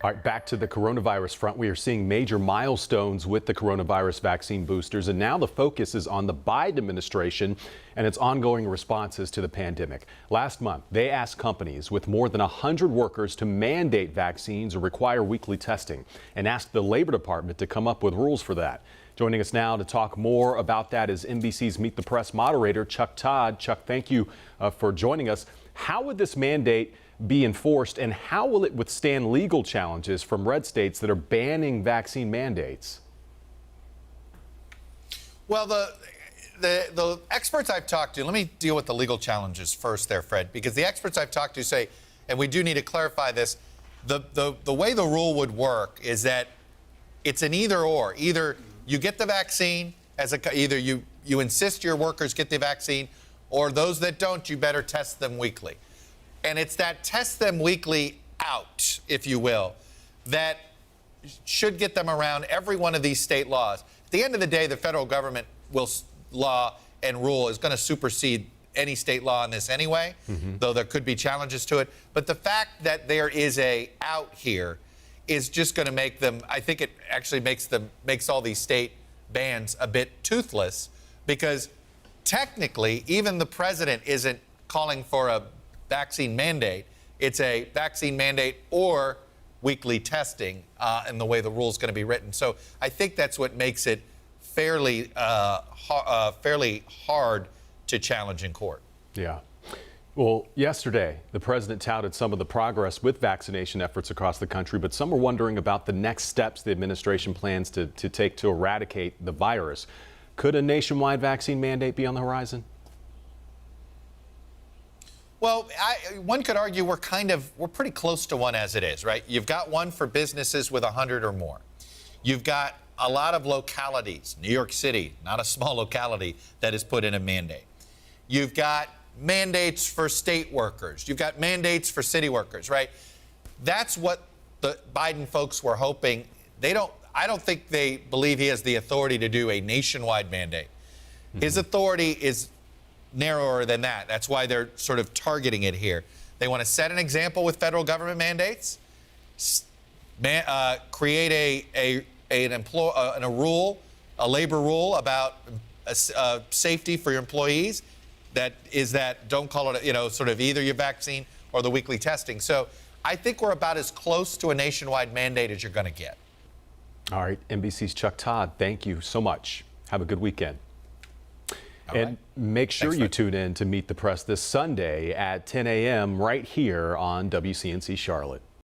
All right, back to the coronavirus front. We are seeing major milestones with the coronavirus vaccine boosters, and now the focus is on the Biden administration and its ongoing responses to the pandemic. Last month, they asked companies with more than 100 workers to mandate vaccines or require weekly testing and asked the Labor Department to come up with rules for that. Joining us now to talk more about that is NBC's Meet the Press moderator, Chuck Todd. Chuck, thank you for joining us. How would this mandate be enforced, and how will it withstand legal challenges from red states that are banning vaccine mandates? Well, the experts I've talked to, let me deal with the legal challenges first there, Fred, because the experts I've talked to say, and we do need to clarify this, the way the rule would work is that it's an either or. Either you get the vaccine, either you insist your workers get the vaccine, or those that don't, you better test them weekly. And it's that test them weekly out, if you will, that should get them around every one of these state laws. At the end of the day, the federal government law and rule is going to supersede any state law on this anyway, though there could be challenges to it. But the fact that there is a out here is just going to make them, I think it actually makes all these state bans a bit toothless, because technically, even the president isn't calling for a vaccine mandate. It's a vaccine mandate or weekly testing in the way the rule is going to be written. So I think that's what makes it fairly hard to challenge in court. Yeah. Well, yesterday, the president touted some of the progress with vaccination efforts across the country, but some are wondering about the next steps the administration plans to take to eradicate the virus. Could a nationwide vaccine mandate be on the horizon? Well, one could argue we're pretty close to one as it is, right? You've got one for businesses with 100 or more. You've got a lot of localities, New York City, not a small locality, that has put in a mandate. You've got mandates for state workers. You've got mandates for city workers, right? That's what the Biden folks were hoping. I don't think they believe he has the authority to do a nationwide mandate. His authority is narrower than that. That's why they're sort of targeting it here. They want to set an example with federal government mandates, create a labor rule about safety for your employees. Don't call it, sort of either your vaccine or the weekly testing. So I think we're about as close to a nationwide mandate as you're going to get. All right, NBC's Chuck Todd, thank you so much. Have a good weekend. And make sure you tune in to Meet the Press this Sunday at 10 a.m. right here on WCNC Charlotte.